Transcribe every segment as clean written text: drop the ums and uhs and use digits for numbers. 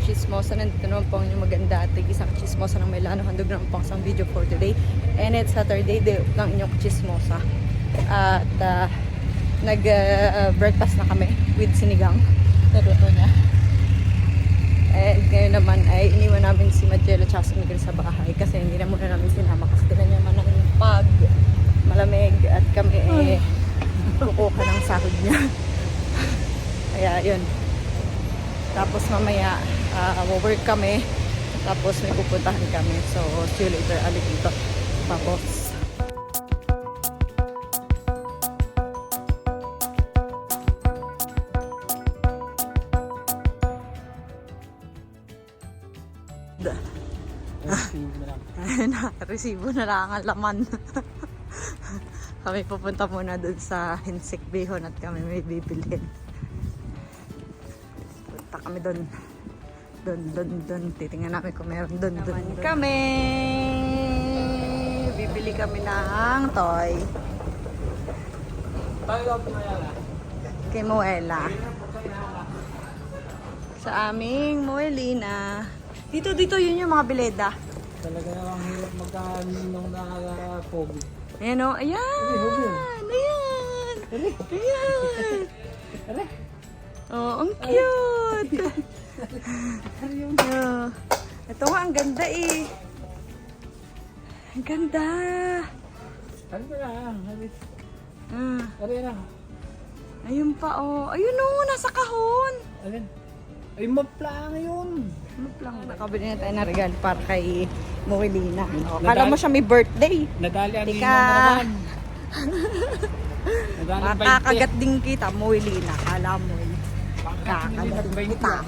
Chismosa. Nandito naman po ang inyong maganda at isang Chismosa ng Melano. Handog naman po ang video for today. And it's Saturday day ng inyong Chismosa. At nag-breakfast na kami with sinigang. Naluto niya. And ngayon naman ay iniwan namin si Magella at si Miguel sa bahay kasi hindi na muna namin sinama kasi tinan niya man ang pag malamig at kami kukuha ng sahod niya. Kaya yun. Tapos mamaya work kami. Tapos may pupuntahan kami. So see you later. Ali dito. Tapos resibo na lang ang laman. Kami pupunta muna dun sa Hinsik Bihon at kami may bibilhin. Punta kami dun. Dun. Titingnan namin kung meron dun. Kami! Bibili kami ng toy. Kay Moela. Sa aming Moelina. Dito yun yung mga bileda. Talaga ang hirap magkaano nung nakaka-COVID. Ayan o, ayan! Oh, ang cute! Ito nga, ang ganda eh. Ang ganda! Ano ba na? Ayun pa oh. Ayun o, nasa kahon! Alin? Ay, mapla ngayon! Nakabili na tayo ng regalo para kay Moelina. Kala mo siya may birthday. Nadali ang Tika. naman. Nadali ang Makakagat din kita, Moelina. Kala mo eh. Kakagating kita.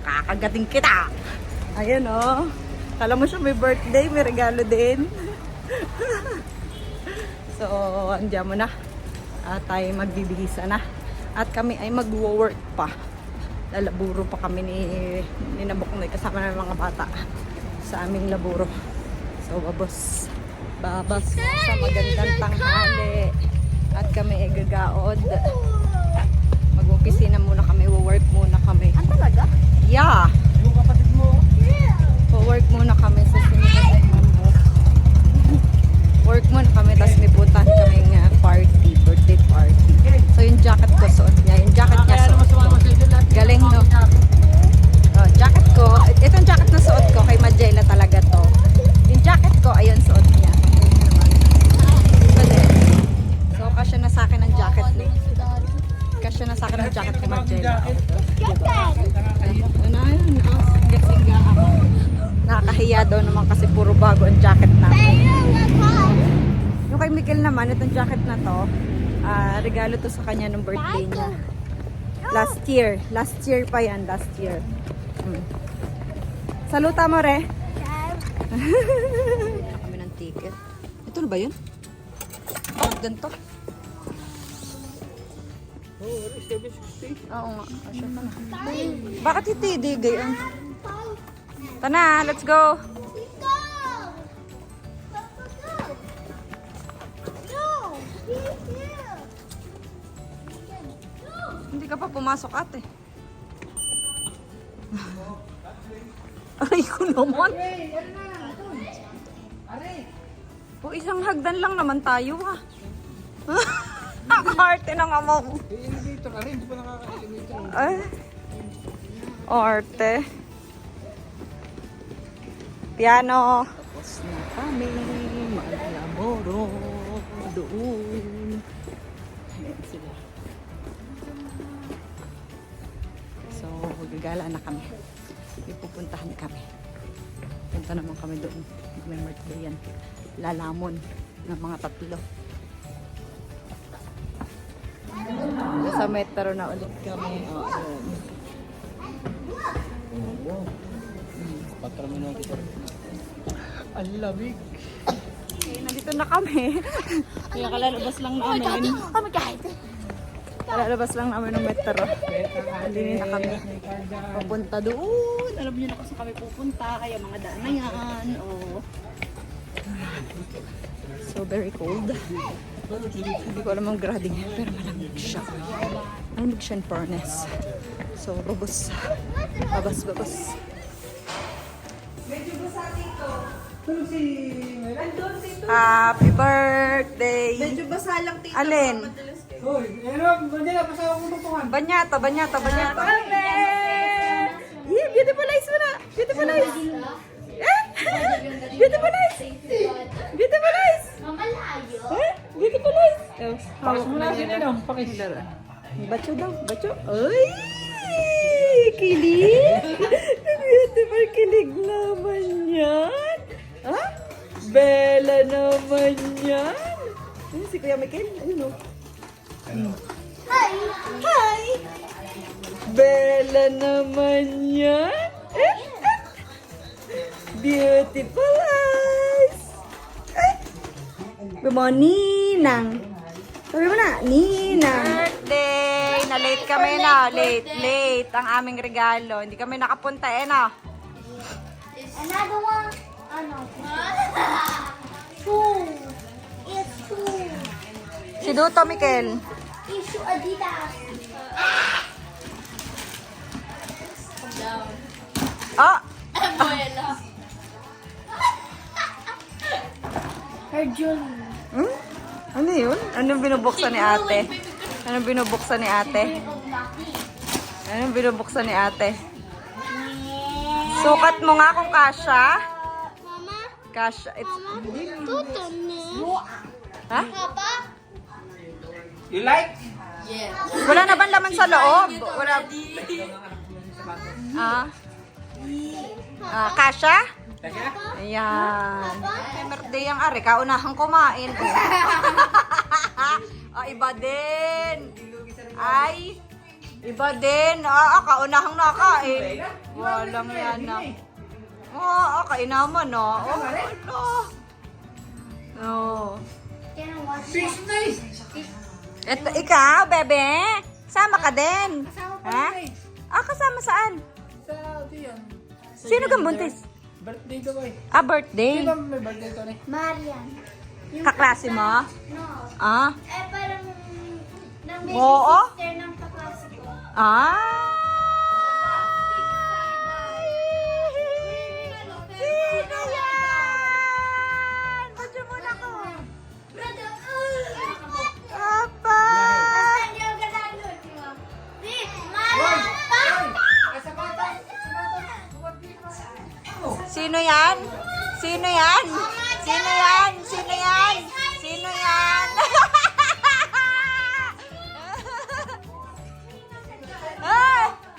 Kakagating kita. Ayun oh. Kala mo siya may birthday, may regalo din. So, andiyan mo na. At tayo magbibihisa na. At kami ay mag-work pa. Lalaburo pa kami ni Naboknoy kasama ng mga bata sa aming laburo. So, babas sa magandang tanghali. At kami ay gagaod. Mag-opisina muna kami, work muna kami. Ang talaga? Yeah! Yung kapatid mo? Yeah! Work muna kami sa sinunod mo. Work muna kami, tapos may puntahan kaming birthday party. So, yung jacket ko, suot niya. Yung jacket niya, suot ko. Galing, no? Oh, jacket ko. Itong jacket na suot ko, kay Magella talaga to. Yung jacket ko, ayun, suot niya. So, kasya na sa akin ang jacket ni. Kasya na sa akin ang jacket ni Magella. Ayun, siga ako. Nakakahiya daw naman kasi puro bago ang jacket namin. Yung kay Miguel naman, itong jacket na to, regalo to sa kanya ng birthday niya. Last year pa yan, last year. Saluta mo, re. Kami ng ticket. Ito na ba yun? Ganito? Oo, 760. Oo nga. Asya pa na. Bakit hitidigay ang? Tana, let's go. Hindi ka pa pumasok, ate. Aray ko naman. O, isang hagdan lang naman tayo, ha. Ang arte ng ama mo. Elevator ka rin, hindi pa nakaka-elevator. Ay. Arte. Piano. Tapos na kami. Maglaboro. Doon. Ayan sila. So, gagala na kami. Ipupuntahan kami. Punta naman kami doon. May birthday yan. Lalamon ng mga tatlo. Sa metro na ulit kami. Oh, ayun. 4 minutos. Ang lamig. Okay, nandito na kami. Kaya kalalabas lang namin. Kalalabas lang namin ng metro. Halinin na kami. Papunta doon. Alam niyo na kung saan kami pupunta. Kaya mga daan na yan. Oh. So very cold. Hindi ko alam ang grading niya, pero malamig siya. Malamig siya in furnace. So, babas. Babas. Tulog si Mela? Happy birthday! Medyo basa lang tito. Alin? Hoy, meron. Mandala, basta ako tungtungan. Banyata. Yeah, beautiful eyes mo na! Beautiful eyes! Eh? Beautiful eyes! Beautiful eyes! Eh? Beautiful eyes! Pakis mo na sino. Pakis. Bacho daw, bacho. Ay! Kilig! Beautiful kilig naman yan! Ha? Bella naman yan! Ayun, si Kuya Mikel. Ayun o. Hi! Bella naman yan! Eh? Beautiful eyes! Eh? Mga ninang. Sabi mo na, ninang. Birthday! Na-late kami na. Late. Ang aming regalo. Hindi kami nakapunta na. Another one. Ano? Two. It's two. Si Duto, Mikel. Issue Adidas. Ah! Her jewelry. Hmm? Ano yun? Anong binubuksan ni ate? Anong binubuksan ni ate? Anong binubuksan ni ate? Sukat mo nga kung kasha. Mama? Kasha. It's... Tuto na. Ha? Papa? You like? Wala na bang laman sa loob? Wala. Kasha? Teka. Ayan. May birthday ang ari. Kaunahang kumain. Iba din. Ay, iba din. Kaunahang nakain. Walang yan na. Kainaman na. Can I watch Fish nice. Eto, ikaw, bebe. Sama ka din. Kasama pa Ha? rin Kasama saan? Sa diyan. Sino kang buntis? Birthday daw eh. Birthday. Di ba may birthday to ni? Marian. Kaklase mo? No. Ah? Parang ng baby Oo? sister ng kaklase ko. Sino yan? Badyo muna ko. Papa! Sino yan? Sino yan? Sino yan? Sino yan? Sino yan?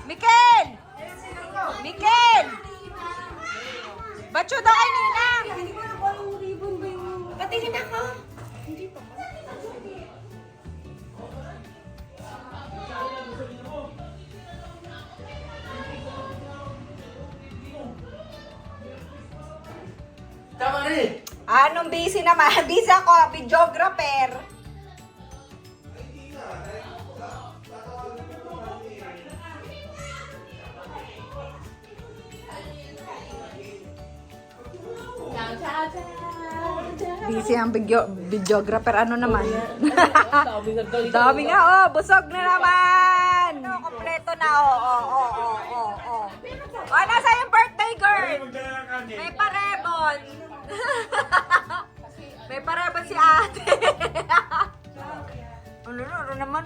Mikel! Mikel! Bacho daw ay ninang! Patingin ako. Tama rin. Anong busy naman? Busy ako, videographer. Busy ang videographer. Ano naman? Dami nga, busog na naman. Kompleto na, nasa yung birthday girl? May parebon. May parebon si ate. Ano naman,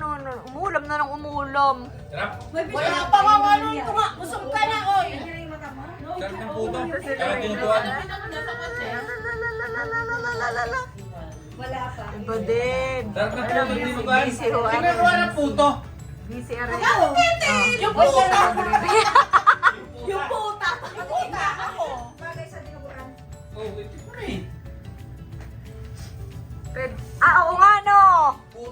umulam na ng umulam. Wala pa nga busog ka na, oy. Sarap ng puto. Kaya tinutuan. Wala pa. Iba din. Sarap ng puto, tinutuan. Busy ho. Tinutuan ng puto. Busy aray. Yung puta. Yung puta. Puta ako. Oh, wait. Pare. Oo nga no.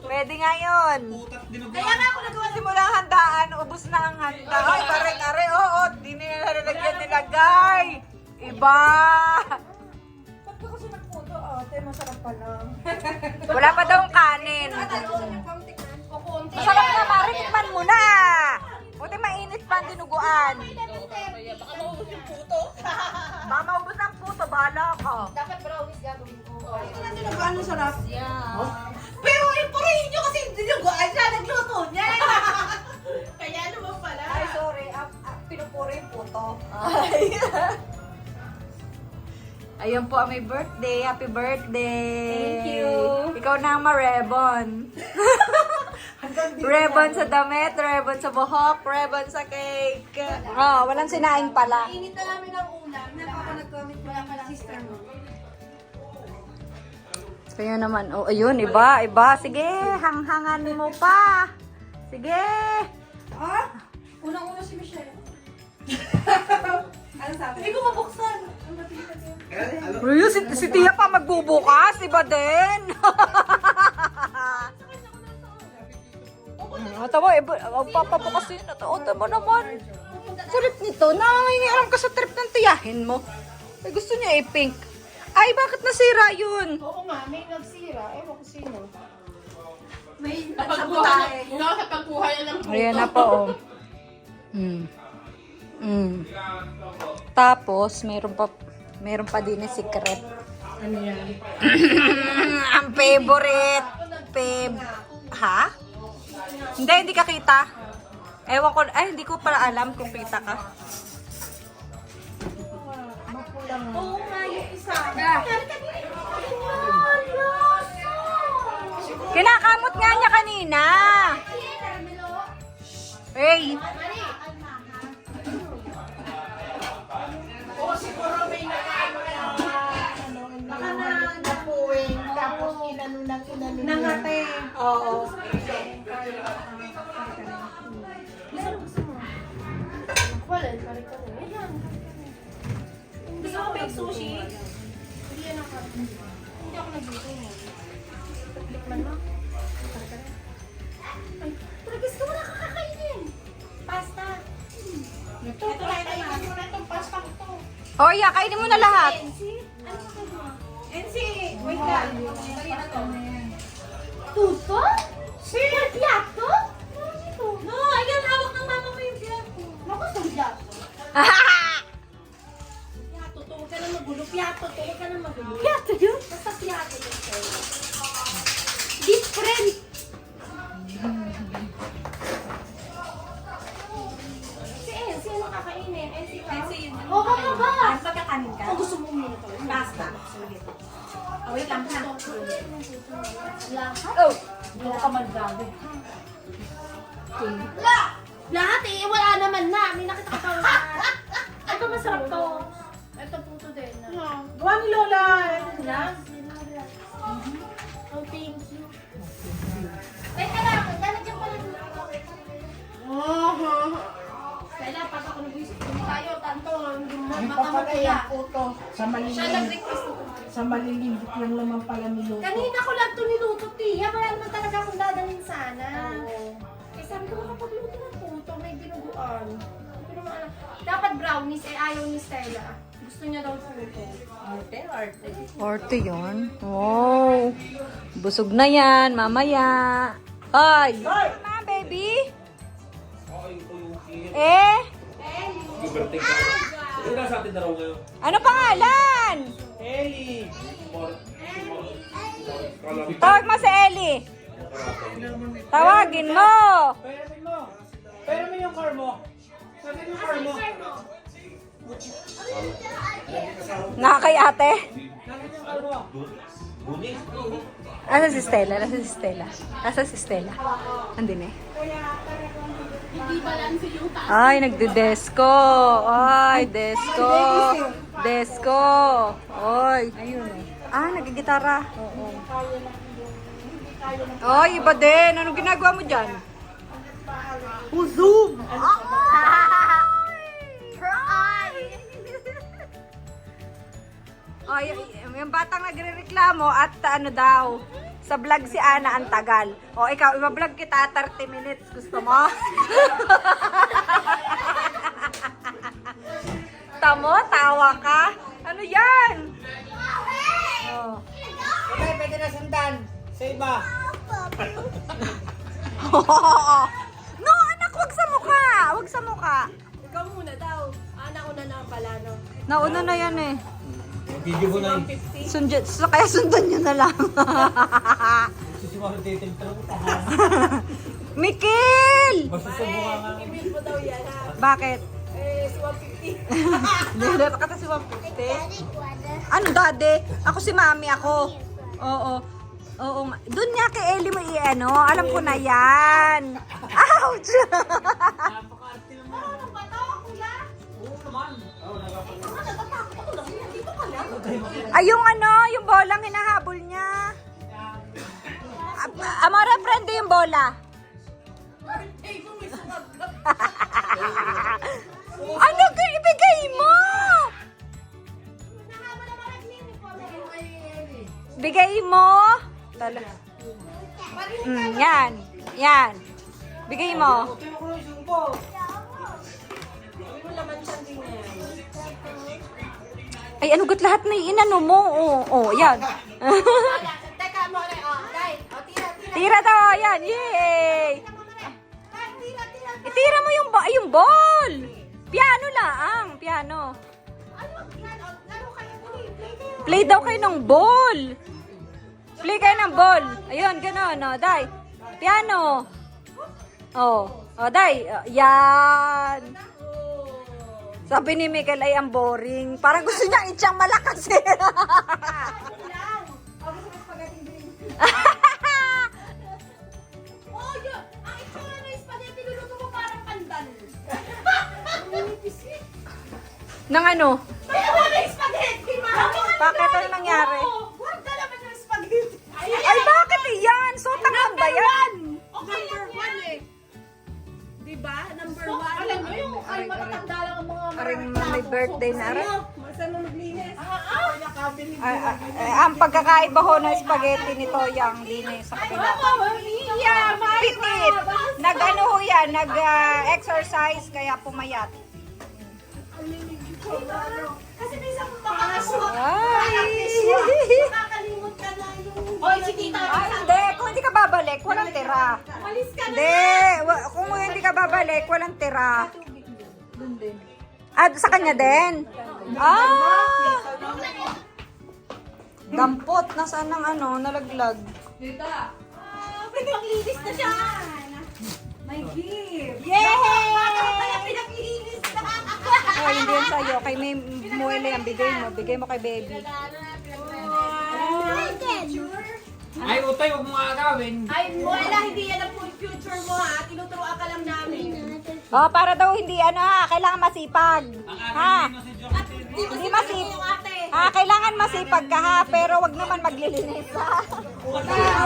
Pwede nga yun. Putat dinuguan. Kaya nga ako nagawa simulang handaan, ubos na ang handa. Ay, kare, oo, di nila nalalagyan nilagay. Iba. Ba't ka kasi nagputo? Ate, masarap pala. Wala pa daw kanin. Masarap na, marinikman mo na. Buti mainit pa ang dinuguan. Baka maubos yung puto. Baka maubos ang puto, bahala ka. Dapat brownies gagawin. Ano sarap? Yeah. Pero purihin nyo kasi dinuguan siya. Nagluto niya. Kaya naman pala. Ay, sorry. Pinupuri po to. Ay. Ayun po, may birthday. Happy birthday. Thank you. Ikaw na ang ma-rebon. Rebon sa damit, rebon sa buhok, rebon sa cake. Oh, walang sinaing pala. Init na namin ang ulam. Napaka-nag-comment mo lang pala sister mo. Kaya naman, oh, ayun, iba. Sige, hanghangan mo pa. Sige. Ha? Unang-una si Michelle. Ano sabi? Hindi ko mabuksan. Ryo, si Tia pa magbubukas, iba din. Tawa, papabukas yun. Tawa naman. Sarap nito. Nangingialam ka sa trip ng tiyahin mo. Ay, gusto niya pink. Ay, bakit nasira yun? Oo nga, may nagsira. Ewan ko sino. May Napagbuhay. Nakapagbuhay ng Ayan na po, oh. Tapos, meron pa din na secret. Ano yan? Ang favorite. Ha? Hindi ka kita. Ewan ko, ay, hindi ko pala alam kung kita ka. Oo nga, yung isa. Kinakamot nga niya kanina. Hey. Oo, siguro may baka napuwing, tapos inano. Nangate. Oo. Wala, pare ka rin. Ayan. Gusto mo make sushi? Hindi yan ako. Hindi ako nagluto mo. Tikman mo. Ay, tragis ka mo nakakakainin. Pasta. Ito, tayo na itong pasta ko to. Oh, yeah, kainin mo na lahat. See? Ano ka mo? NC, wait lang. Tuto? Sir, piato? Ano ito? No, ayan, hawak ng mama ko yung piyato. Naku, sundap. Piyato, huwag ka na magulo. Piyato, huwag ka na magulo. Piato yun? Basta piyato yun sa'yo. Different. Si NC, ano kakainin? NC ka? NC yun. O, baka ba? Pagkakanin ka? Kung gusto mo muna to. Pasta. Sige. Oh, wait lang ha. Lahat? Oh, huwag ka magdabi. Lahat eh, wala naman na. May nakita ka pa. Ito masarap to. Ito puto din. Gawa ni Lola. Ito na. Oh, thank you. Teka lang, lalagyan pala dito. Kaya pag ako nag-isip, hindi tayo, tanto, makamataya. Sa malilim. Siya nag-request nito. Sa malilimbit lang naman pala niluto. Kanina ko lang ito niluto, Tia. Wala naman talaga akong dadalhin sana. Eh, sabi ko, makapagluto ng puto, may dinuguan. Hindi ko naman alam. Dapat brownies, eh ayaw ni Stella. Gusto niya daw puto. Arte. Orte yun. Wow. Busog na yan, mamaya. Ay! Ma, baby? Eh? Ano pangalan? Ellie! Tawag mo si Ellie. Tawagin mo. Peramin mo! Peramin yung car mo! Sabi mo yung car mo! Nakakay ate. Sabi yung car mo! Asa si Stella? Asa si Stella? Andun eh. Hindi balanse yung taas. Ay, nagde-desko. Ay, desko. Desko. Oy. Ayun. Ah, nagigitara. Oo. Ay, iba din. Anong ginagawa mo dyan? Zoom! Oh, yung batang nagre-reklamo at ano daw, sa vlog si Ana ang tagal. O, ikaw, iba-vlog kita 30 minutes. Gusto mo? Tamo, tawa ka? Ano yan? Oh. Okay, pwede na sundan! Sa iba! No, anak, wag sa mukha. Wag sa mukha. Ikaw muna daw. Nauna na pala, no? Nauna na yan eh. Video mo na Kaya sundan nyo na lang. Si Mami Titil talaga. Mikil! Masusubukan nga. Ibil mo daw yan ha. Bakit? Si 150. Hindi na ka si 150. Ano, daddy? Ako si mami ako. Oo. Oo nga. Doon nga kay Ellie mo i-ano. Alam ko na yan. Ouch! Napaka-arte naman. Ano ba ito? Kuya? Oo naman. Oo, nagapag- Ano, natatakot ako lang. Dito ka lang. Ay, yung ano, yung bolang hinahabol niya. Amore, friend yung bola. Ay, kung may sumag ka. Ano ka ibigay mo? Bigay mo? Yan. Yan. Bigay mo. Ito yung kulay sumpo. Yung laman siyang ganyan. Ay, anugat lahat na inano mo. Oo, yan. Teka mo rin. Dai. Tira. Tira daw, yan. Yay! Tira. Itira mo yung ball. Piano lang. Piano. Ano? Laro kayo muli. Play kayo. Play daw kayo ng ball. Play kayo ng ball. Ayun, gano'n. No, Day. Piano. Oh, Day. Yan. Sabi ni Miguel ay ang boring. Parang gusto niya itsang malakas eh. Oh, yun. Ang itsura ng spaghetti luluto mo parang pandan. Nang ano? Kaya wala yung spaghetti, ma. Bakit? Ano nangyari? Guarda naman yung spaghetti. Ay, bakit yan? Sotang lang ba yan? Okay lang yan. Diba? Number 1. Alam mo yung matatanda lang ang mga Aring may birthday na rin. Saan mo naglinis? Ang pagkakaiba ho ng spaghetti nito yung linis sa kabila. Pitit. Nag-ano ho yan, nag-exercise kaya pumayat. Kasi may isang makakasok. Ay! Nakakalimot ka na yung... Hoy, si tita. Ay, hindi. Kung hindi ka babalik, walang tira. Malis ka na. Hindi. Kung hindi ka babalik, walang tira. Sa kanya din? Dampot. Nasaan ang ano, nalaglag. Pinaglinis na siya. My gift. Yay! Kaya pinaglinis na. Oh, hindi yan sa'yo. Kay may muele yan. Bigay mo. Bigay mo kay baby. Ay, utay, huwag mo nga agawin. Ay, wala, hindi yan ang future mo ha. Tinuturoan ka lang namin. Oh, para daw hindi ano ha. Kailangan masipag. Ha? Hindi masipag. Yung ate. Kailangan masipag ka ha. Pero wag naman maglilinis ha.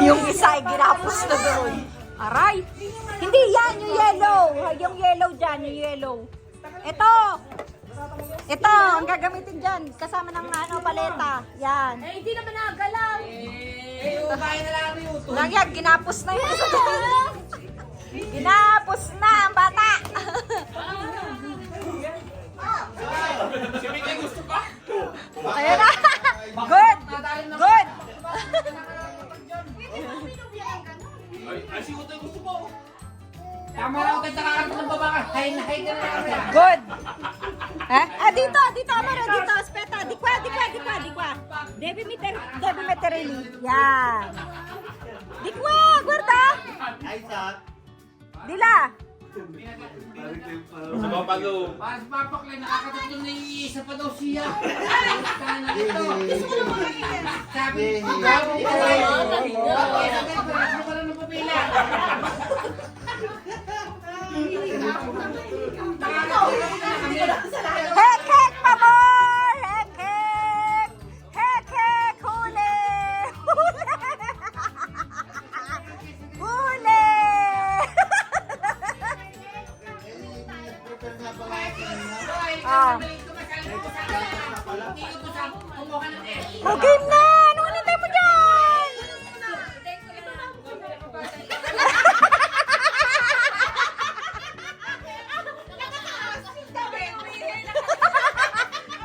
Yung isa ay ginapos na doon. Aray. Hindi yan. Yung yellow. Yung yellow dyan. Yung yellow. Ito. Ito. Ang gagamitin dyan. Kasama ng ano, paleta. Yan. Eh, hindi naman nakagalaw. Ubahin na lang yung utol. Lang yan. Ginapos na yung isa doon. Ginapos na ang bata. Si Mika gusto pa? Ayan na. Good. Good. Ay, si utay gusto po. Tama na utay sa kakanta ng babae. Hay na hay ka na lang. Good. Ha? Dito, amaro, dito, aspetta. Di qua. Devi mettere lì. Yan. Di qua, guarda. Di là. Sa baba daw. Para sa papaklay, nakakatatlo na yung isa pa daw siya. Ay, sana ito. Sabi, bago ko na ng papila. Hek, hek, pamor. Hek, hek. Hek, hek, huli. Huli. Oh, game na! Ano hinintay mo dyan?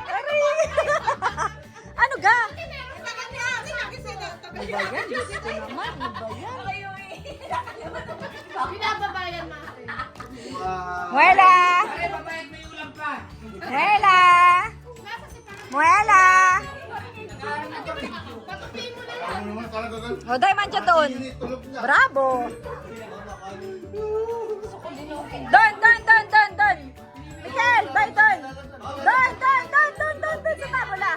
Aray! Ano ga? Ano ba yan? Diyos ko naman. Ano ba yan? Pinababayan natin. Muela! Ay, babayad may ulam pa. Muela! Muela! O, dahil man siya doon. Bravo! Doon! Miguel, dahil doon! Doon! Sa tabula!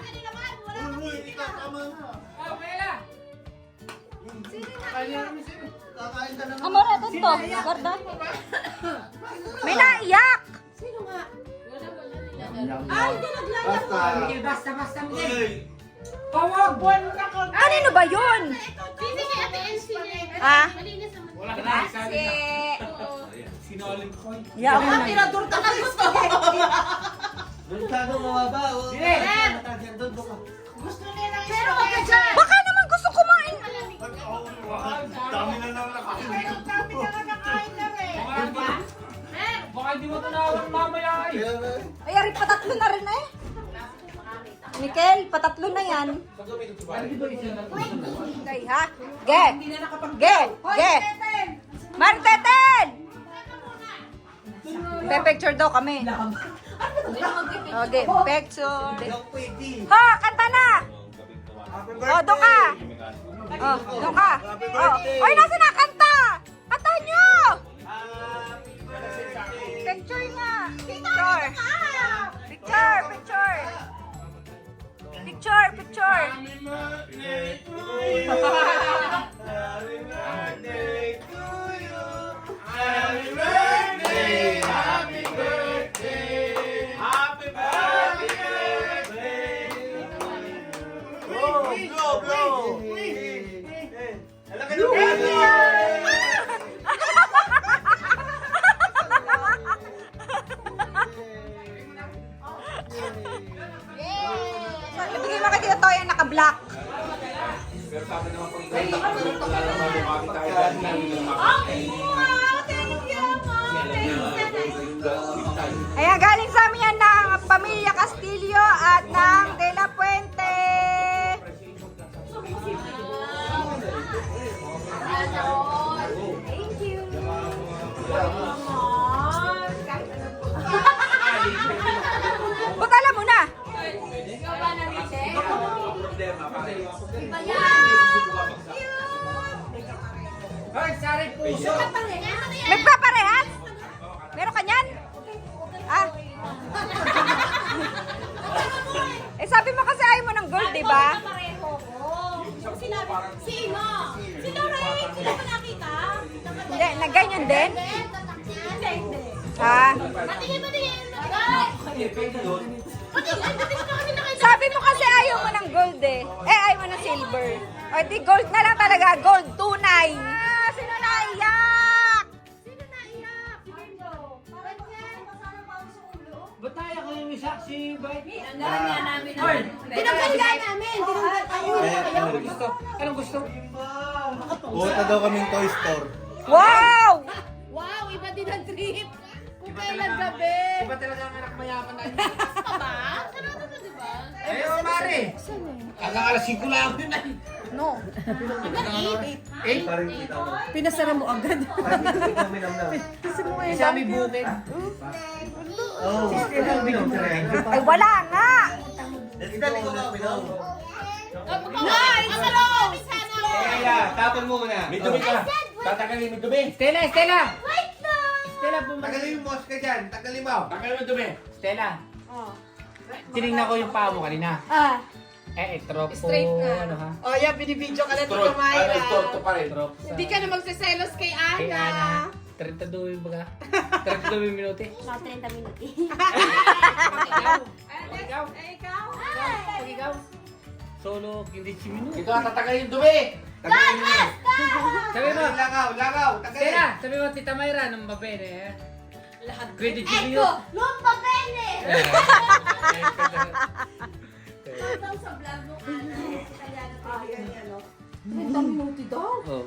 Amore, doon to. Guarda. May naiyak! Sino nga? Basta, Miguel. Tawag, buwan mo na ko. Kanino ba yun? Hindi kay Ate Elsie niya. Ah? Malinis naman. Wala ka na, sabi na. Sinolin ko. Yaw na. Tirador ka na gusto. Doon ka nung mababa. Gusto niya ng Pero wag ka dyan. Baka naman gusto kumain. Dami na lang nakakinig. Dami na nga nakain na rin. Baka hindi mo tanawan mamaya eh. Ay, ari, patatlo na rin eh. Mikel, patatlo na yan. Okay, ha? Ge! Ge! Marteten! Pe-picture daw kami. Okay, picture. Ha, kanta na! Oh, doon ka! Oh, doon ka! Oh, oy, nasa na? Kanta! Kanta nyo! Picture nga! Picture! Picture! Picture! Ibigay mo kay Tito Toy ang naka-black. Ayan, galing sa amin yan ng Pamilya Castillo at ng De La Puente. Thank you. Ba't alam mo na? Hoy, sari puso. Nagpaparehas? Meron ka niyan? Ah? Eh sabi mo kasi ayaw mo ng gold, di ba? Sino? Sino Ray? Sino ba nakita? Hindi, nagganyan din? Hindi. Ah? Patingin. Sabi mo kasi ayaw mo ng gold eh. Eh, ayaw mo ng silver. O, di gold na lang talaga. Gold, tunay. Ah, sino naiyak? Sino naiyak? Sino? Ganyan. Ba't tayo ko yung isa si Baby? Tinanggal nga namin. Tinanggal tayo. Anong gusto? Anong gusto? Buta daw kaming toy store. Wow! Wow, iba din ang trip. Kung kailan gabi. Iba talaga ang anak mayaman na yun. Pa ba? Sarado na, di ba? Ayaw, Mari. Hanggang alas 5 lang. No. Eh? Pinasara mo agad. Sabi bukid. Oh. Ay, wala nga. Dali ko ba, Milaw? Nice! Ano? Kaya, tapon mo muna. May dumi ka. Tatagalin mo dumi. Stella! Wait lang! Stella, bumalik. Tagalin yung boss ka dyan. Tagalin mo. Tagalin mo dumi. Stella. Tinignan ko yung paa mo kanina. Ah. Tropo. Straight na. Ano ha? Oh, yan, binibidyo ka na Tito Mayra. pa rin. Trop sa... Hindi ka na magsiselos kay Kay Ana. Ana. 32 baga. 32 minuti. Mga 30 minuti. Ikaw. Ikaw? Ikaw. Solo, hindi si Minu. Ito ang tatagalin yung dumi. Tagalin mo. Sabi mo. Langaw. Stella, sabi mo, Tita Mayra, ng mabene eh. Lahat. Credit Echo! Junior. Lumpa Bene! Daw sa vlog mo, Italiano. Oh.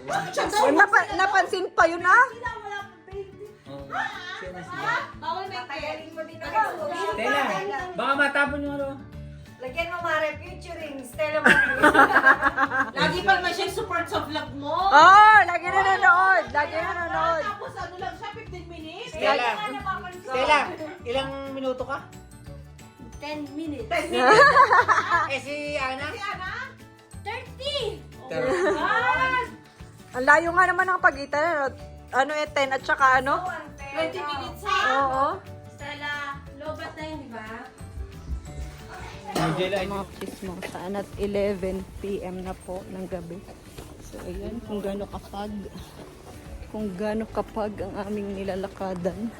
Ay, napansin pa yun ah. Wala pa baby. Bawal may tagaling mo dito. Stella, baka matapon yung ano. Lagyan mo Mare, featuring Stella Marie. Lagi pa naman siya support sa vlog mo. Oh, lagi nanonood. Tapos ano lang siya, 15 minutes. Stella. Kaya napapansin. Stella, ilang minuto ka? 10 minutes. Eh si Ana? Si Ana? 30! kilometer. Ang layo nga naman ng pagitan. Ano 10 at saka ano? 20 minutes ha. Oo. Stella, lobat na yun, di ba? Mga chismosan at 11 p.m. na po ng gabi. So, ayan, kung gaano kapag ang aming nilalakadan.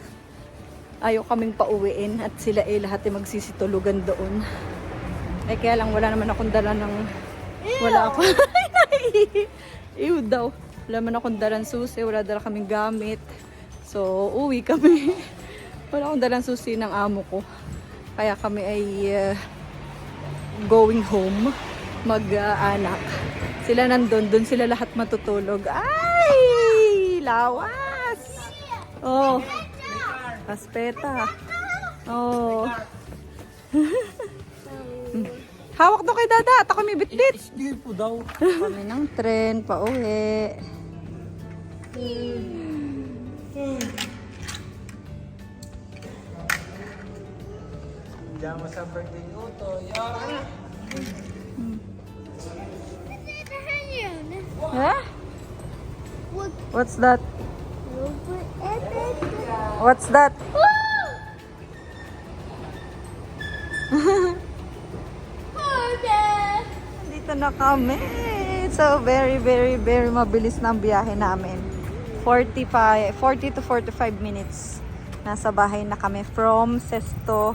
Ayaw kaming pauwiin at sila lahat ay magsisitulugan doon. Eh, kaya lang wala naman akong dala ng... Wala ako. Ew daw. Wala naman akong dalang susi, wala dala kaming gamit. So, uwi kami. Wala akong dalang susi ng amo ko. Kaya kami ay... going home, mag-anak. Sila nandun, dun sila lahat matutulog. Ay! Lawas! Oh. Aspeta. Oh. Hawak daw kay Dada at ako may bitbit. Hindi po daw. Kami ng tren, pauwi. Diyan mo sa birthday ni Utoy. Huh? What's that? What's that? Dito na kami. So, very, very, very mabilis na ang biyahe namin. 40 to 45 minutes. Nasa bahay na kami from Sesto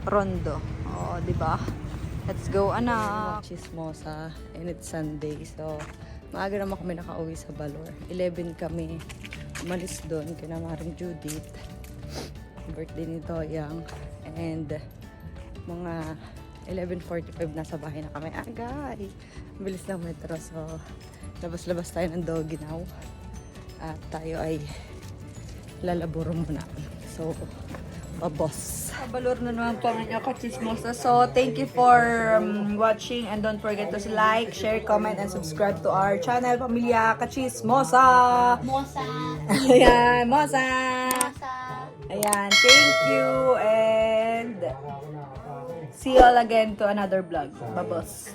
Rondo. Oh, di ba? Let's go, anak. Chismosa and it's Sunday. So, maaga naman kami nakauwi sa Balor. 11 kami umalis doon kina Maring Judith. Birthday ni Toyang. And mga 11:45 nasa bahay na kami. Agay! Bilis ng metro. So, labas-labas tayo ng doggy now. At tayo ay lalaburo muna. So, boss. Balor na naman po ang inyong kachismosa. So, thank you for watching and don't forget to like, share, comment, and subscribe to our channel, Pamilya Kachismosa! Mosa. Ayan, Mosa! Mosa. Ayan, thank you and see you all again to another vlog. Babos!